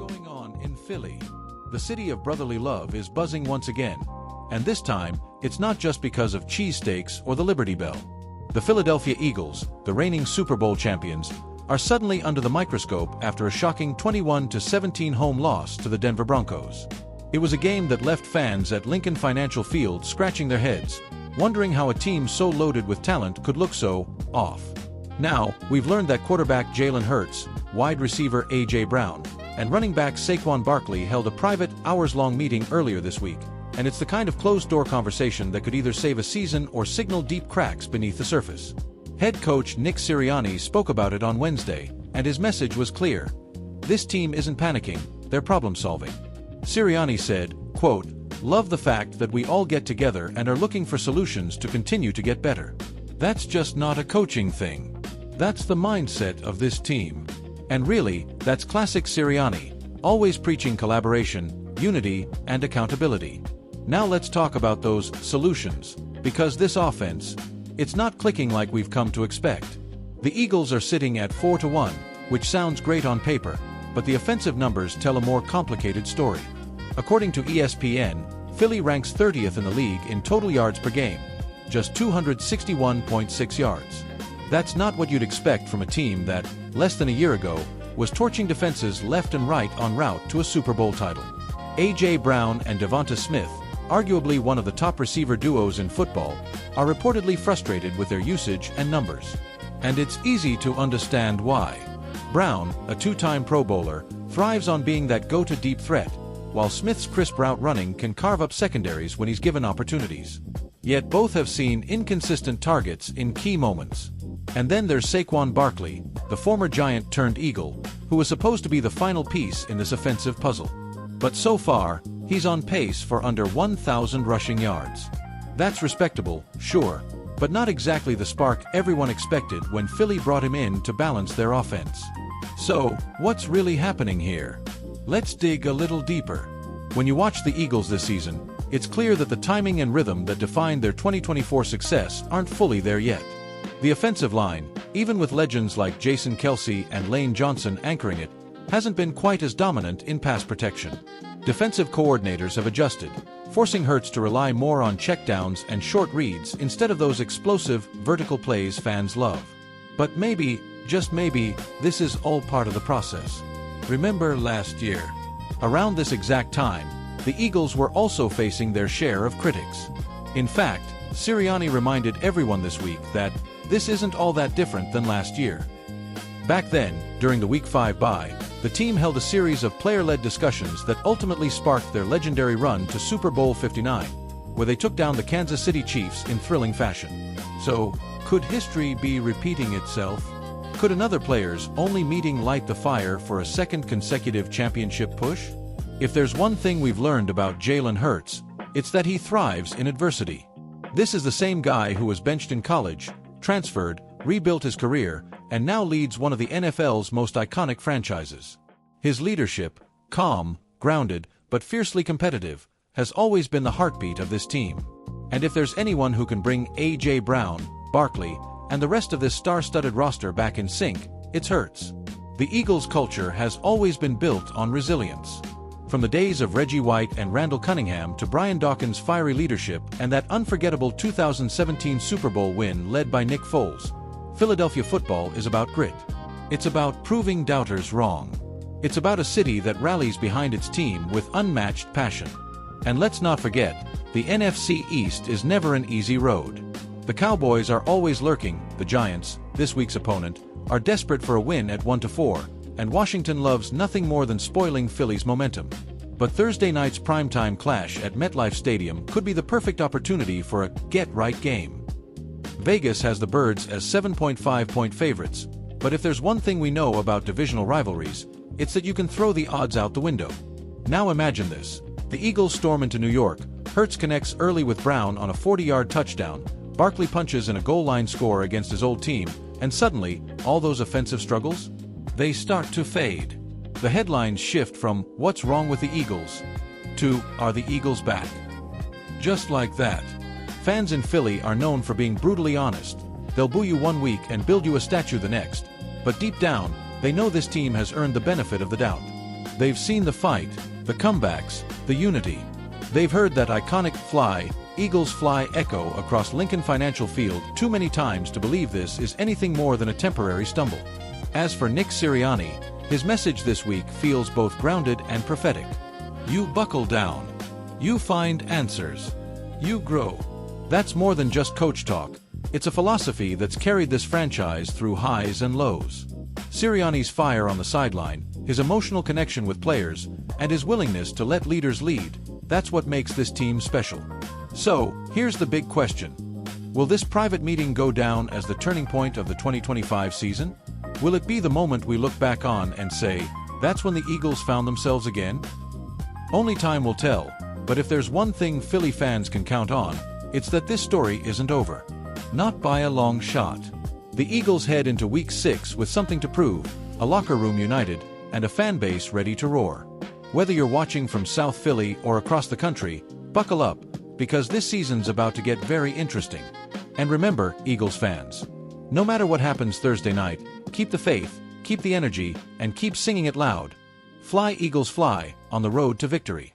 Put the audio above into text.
going on in Philly? The city of brotherly love is buzzing once again, and this time, it's not just because of cheesesteaks or the Liberty Bell. The Philadelphia Eagles, the reigning Super Bowl champions, are suddenly under the microscope after a shocking 21-17 home loss to the Denver Broncos. It was a game that left fans at Lincoln Financial Field scratching their heads, wondering how a team so loaded with talent could look so off. Now, we've learned that quarterback Jalen Hurts, wide receiver A.J. Brown, and running back Saquon Barkley held a private, hours-long meeting earlier this week, and it's the kind of closed-door conversation that could either save a season or signal deep cracks beneath the surface. Head coach Nick Sirianni spoke about it on Wednesday, and his message was clear. This team isn't panicking, they're problem-solving. Sirianni said, quote, "Love the fact that we all get together and are looking for solutions to continue to get better. That's just not a coaching thing. That's the mindset of this team." And really, that's classic Sirianni, always preaching collaboration, unity, and accountability. Now let's talk about those solutions, because this offense, it's not clicking like we've come to expect. The Eagles are sitting at 4-1, which sounds great on paper, but the offensive numbers tell a more complicated story. According to ESPN, Philly ranks 30th in the league in total yards per game, just 261.6 yards. That's not what you'd expect from a team that, less than a year ago, was torching defenses left and right en route to a Super Bowl title. A.J. Brown and Devonta Smith, arguably one of the top receiver duos in football, are reportedly frustrated with their usage and numbers. And it's easy to understand why. Brown, a two-time Pro Bowler, thrives on being that go-to deep threat, while Smith's crisp route running can carve up secondaries when he's given opportunities. Yet both have seen inconsistent targets in key moments. And then there's Saquon Barkley, the former Giant turned Eagle, who was supposed to be the final piece in this offensive puzzle. But so far, he's on pace for under 1,000 rushing yards. That's respectable, sure, but not exactly the spark everyone expected when Philly brought him in to balance their offense. So, what's really happening here? Let's dig a little deeper. When you watch the Eagles this season, it's clear that the timing and rhythm that defined their 2024 success aren't fully there yet. The offensive line, even with legends like Jason Kelce and Lane Johnson anchoring it, hasn't been quite as dominant in pass protection. Defensive coordinators have adjusted, forcing Hurts to rely more on checkdowns and short reads instead of those explosive, vertical plays fans love. But maybe, just maybe, this is all part of the process. Remember last year? Around this exact time, the Eagles were also facing their share of critics. In fact, Sirianni reminded everyone this week that this isn't all that different than last year. Back then, during the Week 5 bye, the team held a series of player-led discussions that ultimately sparked their legendary run to Super Bowl 59, where they took down the Kansas City Chiefs in thrilling fashion. So, could history be repeating itself? Could another player's only meeting light the fire for a second consecutive championship push? If there's one thing we've learned about Jalen Hurts, it's that he thrives in adversity. This is the same guy who was benched in college, transferred, rebuilt his career, and now leads one of the NFL's most iconic franchises. His leadership, calm, grounded, but fiercely competitive, has always been the heartbeat of this team. And if there's anyone who can bring A.J. Brown, Barkley, and the rest of this star-studded roster back in sync, it's Hurts. The Eagles' culture has always been built on resilience. From the days of Reggie White and Randall Cunningham to Brian Dawkins' fiery leadership and that unforgettable 2017 Super Bowl win led by Nick Foles, Philadelphia football is about grit. It's about proving doubters wrong. It's about a city that rallies behind its team with unmatched passion. And let's not forget, the NFC East is never an easy road. The Cowboys are always lurking, the Giants, this week's opponent, are desperate for a win at 1-4, and Washington loves nothing more than spoiling Philly's momentum. But Thursday night's primetime clash at MetLife Stadium could be the perfect opportunity for a get-right game. Vegas has the Birds as 7.5-point favorites, but if there's one thing we know about divisional rivalries, it's that you can throw the odds out the window. Now imagine this. The Eagles storm into New York, Hurts connects early with Brown on a 40-yard touchdown, Barkley punches in a goal-line score against his old team, and suddenly, all those offensive struggles? They start to fade. The headlines shift from, "What's wrong with the Eagles?" to, "Are the Eagles back?" Just like that. Fans in Philly are known for being brutally honest. They'll boo you one week and build you a statue the next. But deep down, they know this team has earned the benefit of the doubt. They've seen the fight, the comebacks, the unity. They've heard that iconic "Fly, Eagles Fly" echo across Lincoln Financial Field too many times to believe this is anything more than a temporary stumble. As for Nick Sirianni, his message this week feels both grounded and prophetic. You buckle down. You find answers. You grow. That's more than just coach talk. It's a philosophy that's carried this franchise through highs and lows. Sirianni's fire on the sideline, his emotional connection with players, and his willingness to let leaders lead, that's what makes this team special. So, here's the big question. Will this private meeting go down as the turning point of the 2025 season? Will it be the moment we look back on and say, that's when the Eagles found themselves again? Only time will tell, but if there's one thing Philly fans can count on, it's that this story isn't over. Not by a long shot. The Eagles head into Week 6 with something to prove, a locker room united, and a fan base ready to roar. Whether you're watching from South Philly or across the country, buckle up, because this season's about to get very interesting. And remember, Eagles fans, no matter what happens Thursday night, keep the faith, keep the energy, and keep singing it loud. Fly, Eagles, fly, on the road to victory.